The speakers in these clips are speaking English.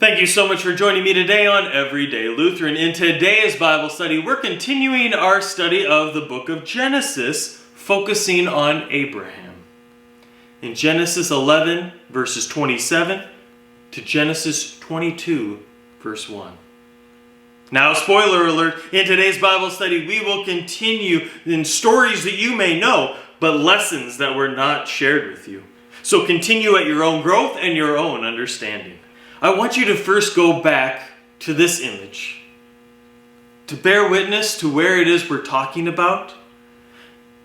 Thank you so much for joining me today on Everyday Lutheran. In today's Bible study, we're continuing our study of the book of Genesis, focusing on Abraham. In Genesis 11, verses 27 to Genesis 22, verse 1. Now, spoiler alert, in today's Bible study, we will continue in stories that you may know, but lessons that were not shared with you. So continue at your own growth and your own understanding. I want you to first go back to this image to bear witness to where it is we're talking about.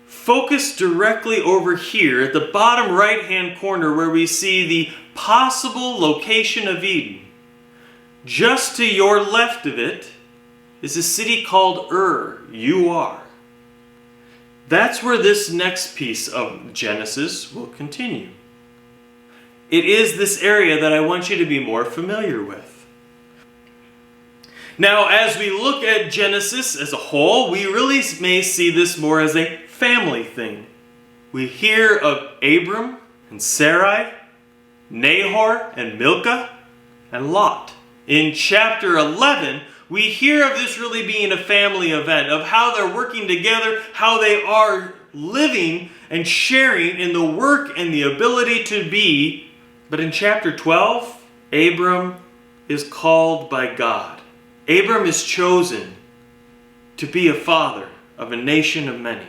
Focus directly over here at the bottom right-hand corner where we see the possible location of Eden. Just to your left of it is a city called U-R. That's where this next piece of Genesis will continue. It is this area that I want you to be more familiar with. Now, as we look at Genesis as a whole, we really may see this more as a family thing. We hear of Abram and Sarai, Nahor and Milcah, and Lot. In chapter 11, we hear of this really being a family event, of how they're working together, how they are living and sharing in the work and the ability to be. But in chapter 12, Abram is called by God. Abram is chosen to be a father of a nation of many.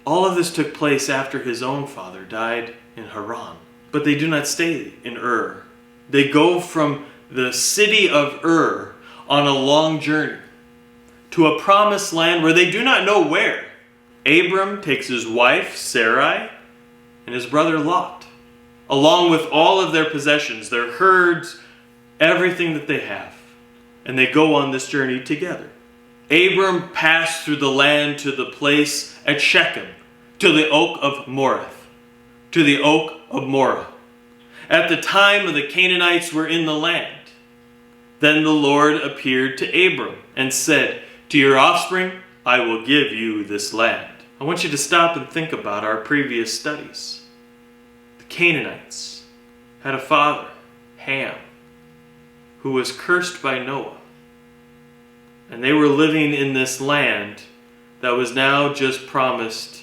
All of this took place after his own father died in Haran. But they do not stay in Ur. They go from the city of Ur on a long journey to a promised land where they do not know where. Abram takes his wife, Sarai, and his brother Lot, along with all of their possessions, their herds, everything that they have. And they go on this journey together. Abram passed through the land to the place at Shechem, to the oak of Moreh, to the oak of Moreh. At the time the Canaanites were in the land. Then the Lord appeared to Abram and said, "To your offspring I will give you this land." I want you to stop and think about our previous studies. The Canaanites had a father, Ham, who was cursed by Noah. And they were living in this land that was now just promised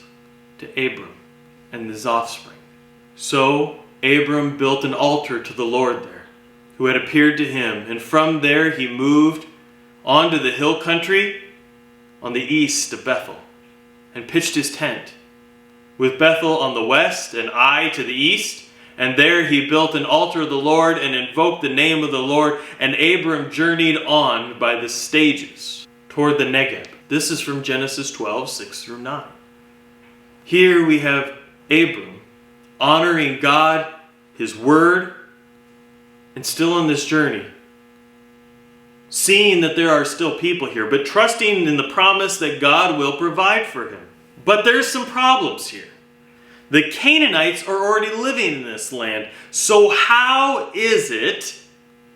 to Abram and his offspring. So Abram built an altar to the Lord there, who had appeared to him. And from there he moved on to the hill country on the east of Bethel and pitched his tent, with Bethel on the west and Ai to the east. And there he built an altar of the Lord and invoked the name of the Lord. And Abram journeyed on by the stages toward the Negeb. This is from Genesis 12, 6 through 9. Here we have Abram honoring God, his word, and still on this journey, seeing that there are still people here, but trusting in the promise that God will provide for him. But there's some problems here. The Canaanites are already living in this land. So how is it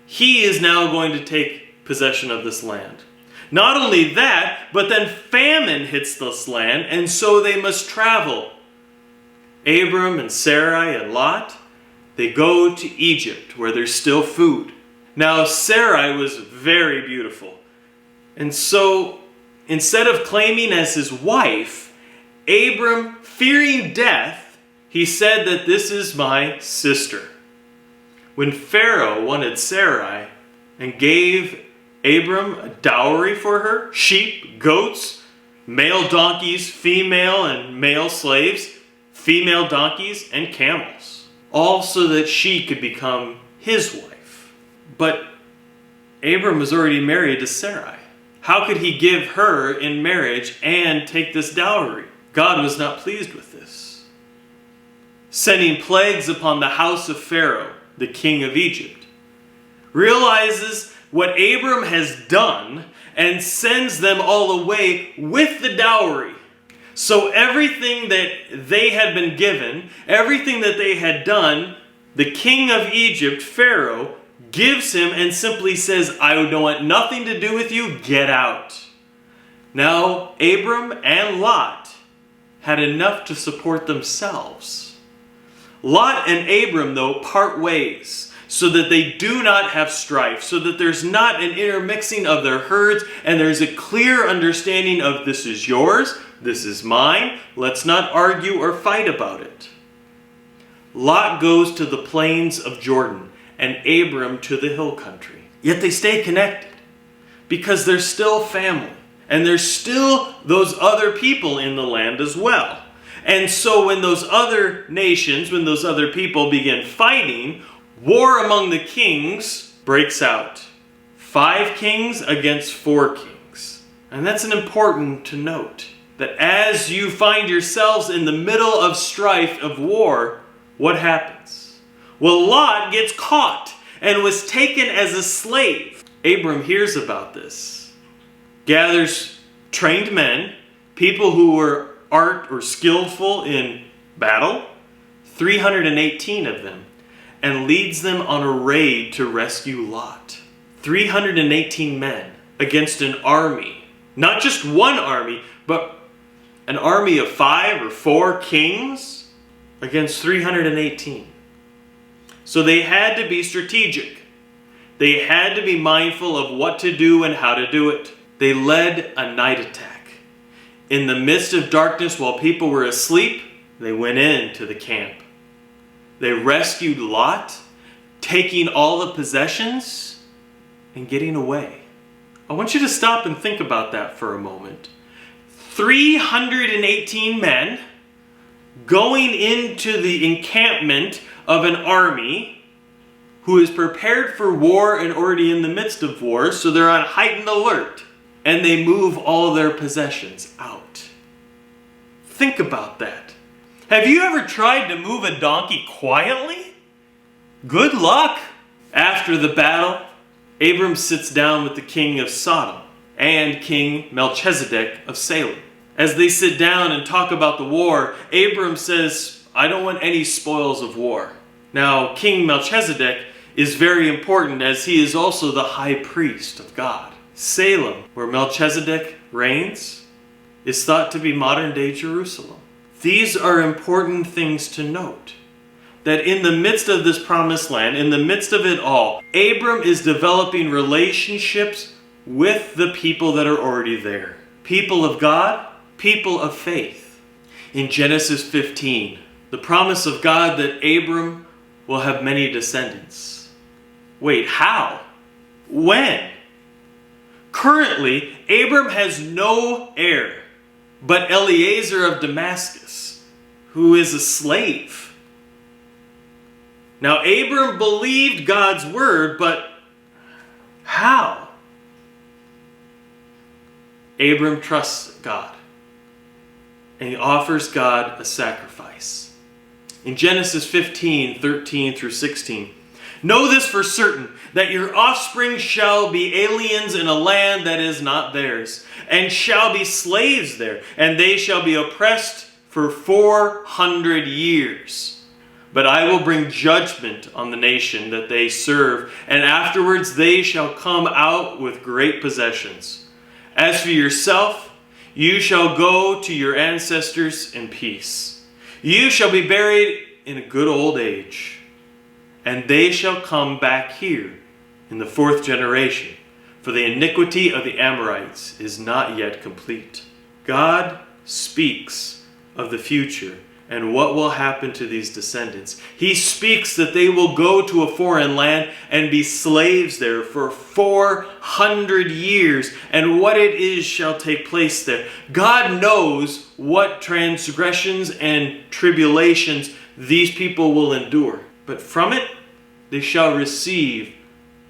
he is now going to take possession of this land? Not only that, but then famine hits this land, and so they must travel. Abram and Sarai and Lot, they go to Egypt where there's still food. Now Sarai was very beautiful. And so instead of claiming as his wife, Abram, fearing death, he said that this is my sister. When Pharaoh wanted Sarai and gave Abram a dowry for her, sheep, goats, male donkeys, female and male slaves, female donkeys, and camels, all so that she could become his wife. But Abram was already married to Sarai. How could he give her in marriage and take this dowry? God was not pleased with this, sending plagues upon the house of Pharaoh, the king of Egypt. Realizes what Abram has done and sends them all away with the dowry. So everything that they had been given, everything that they had done, the king of Egypt, Pharaoh, gives him and simply says, "I don't want nothing to do with you, get out." Now, Abram and Lot had enough to support themselves. Lot and Abram, though, part ways. so that they do not have strife, so that there's not an intermixing of their herds, and there's a clear understanding of this is yours, this is mine, let's not argue or fight about it. Lot goes to the plains of Jordan, and Abram to the hill country. Yet they stay connected, because they're still family, and there's still those other people in the land as well. And so when those other nations, when those other people begin fighting, war among the kings breaks out. 5 kings against 4 kings. And that's important to note, that as you find yourselves in the middle of strife of war, what happens? Well, Lot gets caught and was taken as a slave. Abram hears about this, gathers trained men, people who were art or skillful in battle, 318 of them, and leads them on a raid to rescue Lot. 318 men against an army. Not just one army, but an army of 5 or 4 kings against 318. So they had to be strategic. They had to be mindful of what to do and how to do it. They led a night attack. In the midst of darkness, while people were asleep, they went into the camp. They rescued Lot, taking all the possessions and getting away. I want you to stop and think about that for a moment. 318 men going into the encampment of an army who is prepared for war and already in the midst of war, so they're on heightened alert. And they move all their possessions out. Think about that. Have you ever tried to move a donkey quietly? Good luck. After the battle, Abram sits down with the king of Sodom and King Melchizedek of Salem. As they sit down and talk about the war, Abram says, I don't want any spoils of war. Now, King Melchizedek is very important, as he is also the high priest of God. Salem, where Melchizedek reigns, is thought to be modern-day Jerusalem. These are important things to note. That in the midst of this promised land, in the midst of it all, Abram is developing relationships with the people that are already there. People of God, people of faith. In Genesis 15, the promise of God that Abram will have many descendants. Wait, how? When? Currently, Abram has no heir but Eliezer of Damascus, who is a slave. Now, Abram believed God's word, but how? Abram trusts God, and he offers God a sacrifice. In Genesis 15, 13 through 16, know this for certain, that your offspring shall be aliens in a land that is not theirs, and shall be slaves there, and they shall be oppressed for 400 years. But I will bring judgment on the nation that they serve, and afterwards they shall come out with great possessions. As for yourself, you shall go to your ancestors in peace. You shall be buried in a good old age, and they shall come back here in the 4th generation, for the iniquity of the Amorites is not yet complete. God speaks of the future and what will happen to these descendants. He speaks that they will go to a foreign land and be slaves there for 400 years, and what it is shall take place there. God knows what transgressions and tribulations these people will endure, but from it they shall receive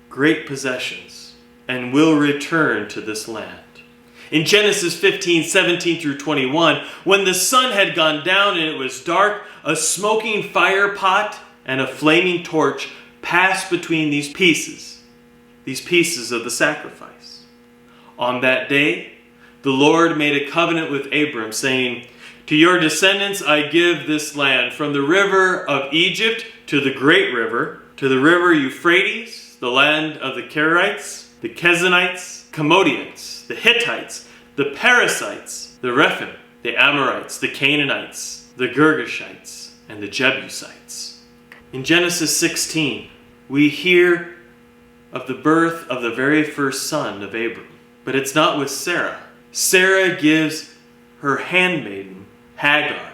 great possessions and will return to this land. In Genesis 15, 17 through 21, when the sun had gone down and it was dark, a smoking fire pot and a flaming torch passed between these pieces of the sacrifice. On that day, the Lord made a covenant with Abram, saying, to your descendants I give this land, from the river of Egypt to the great river, to the river Euphrates, the land of the Kerites, the Kezanites, Commodians, the Hittites, the Perizzites, the Rephaim, the Amorites, the Canaanites, the Girgashites, and the Jebusites. In Genesis 16, we hear of the birth of the very first son of Abram. But it's not with Sarah. Sarah gives her handmaiden, Hagar,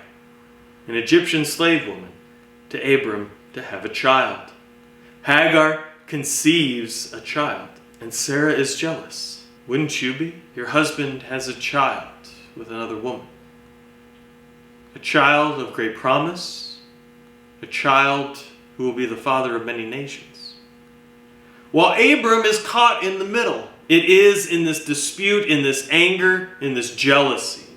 an Egyptian slave woman, to Abram to have a child. Hagar conceives a child, and Sarah is jealous. Wouldn't you be? Your husband has a child with another woman. A child of great promise, a child who will be the father of many nations. While Abram is caught in the middle, it is in this dispute, in this anger, in this jealousy,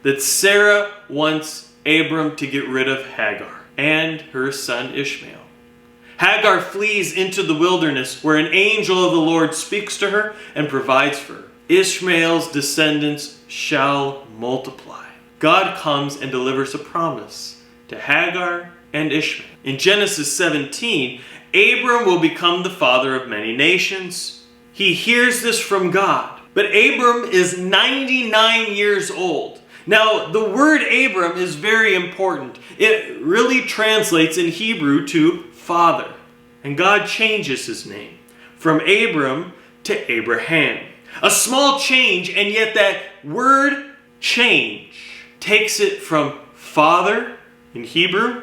that Sarah wants Abram to get rid of Hagar and her son Ishmael. Hagar flees into the wilderness where an angel of the Lord speaks to her and provides for her. Ishmael's descendants shall multiply. God comes and delivers a promise to Hagar and Ishmael. In Genesis 17, Abram will become the father of many nations. He hears this from God. But Abram is 99 years old. Now, the word Abram is very important. It really translates in Hebrew to father. And God changes his name from Abram to Abraham. A small change, and yet that word change takes it from father in Hebrew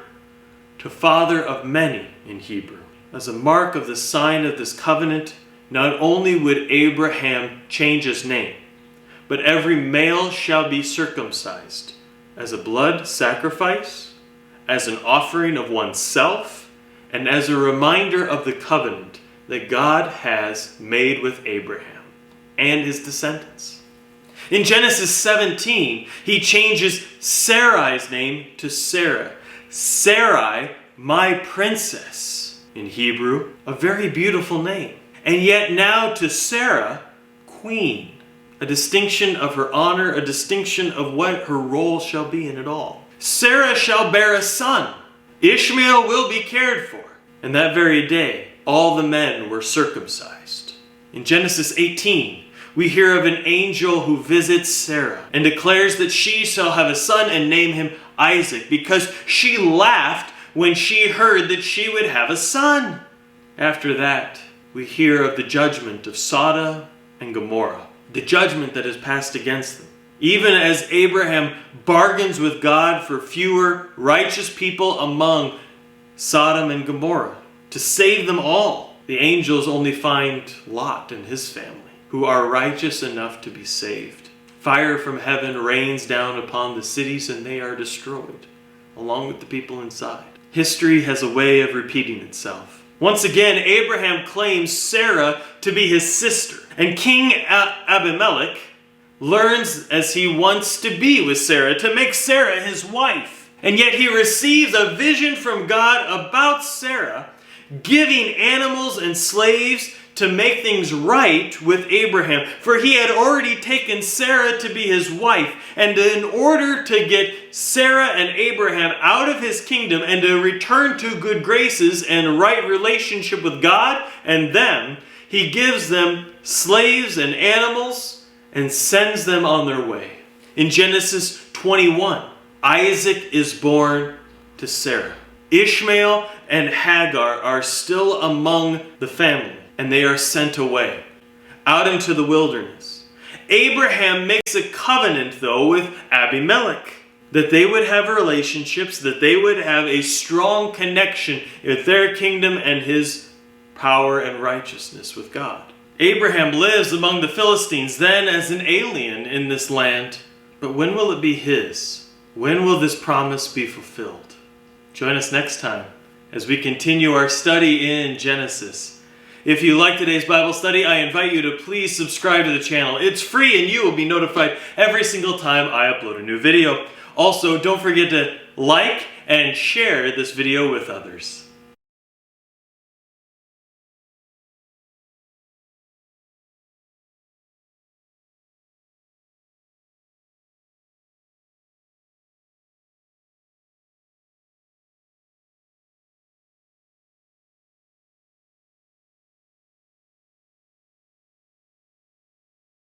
to father of many in Hebrew. As a mark of the sign of this covenant, not only would Abraham change his name, but every male shall be circumcised as a blood sacrifice, as an offering of oneself, and as a reminder of the covenant that God has made with Abraham and his descendants. In Genesis 17, he changes Sarai's name to Sarah. Sarai, my princess, in Hebrew, a very beautiful name. And yet now to Sarah, queen, a distinction of her honor, a distinction of what her role shall be in it all. Sarah shall bear a son. Ishmael will be cared for. And that very day, all the men were circumcised. In Genesis 18, we hear of an angel who visits Sarah and declares that she shall have a son and name him Isaac, because she laughed when she heard that she would have a son. After that, we hear of the judgment of Sodom and Gomorrah, the judgment that is passed against them. Even as Abraham bargains with God for fewer righteous people among Sodom and Gomorrah, to save them all, the angels only find Lot and his family, who are righteous enough to be saved. Fire from heaven rains down upon the cities and they are destroyed, along with the people inside. History has a way of repeating itself. Once again, Abraham claims Sarah to be his sister, and King Abimelech learns as he wants to be with Sarah, to make Sarah his wife. And yet he receives a vision from God about Sarah, giving animals and slaves to make things right with Abraham. For he had already taken Sarah to be his wife. And in order to get Sarah and Abraham out of his kingdom and to return to good graces and right relationship with God and them, he gives them slaves and animals and sends them on their way. In Genesis 21, Isaac is born to Sarah. Ishmael and Hagar are still among the family, and they are sent away out into the wilderness. Abraham makes a covenant, though, with Abimelech, that they would have relationships, that they would have a strong connection with their kingdom and his power and righteousness with God. Abraham lives among the Philistines, then as an alien in this land. But when will it be his? When will this promise be fulfilled? Join us next time as we continue our study in Genesis. If you like today's Bible study, I invite you to please subscribe to the channel. It's free and you will be notified every single time I upload a new video. Also, don't forget to like and share this video with others.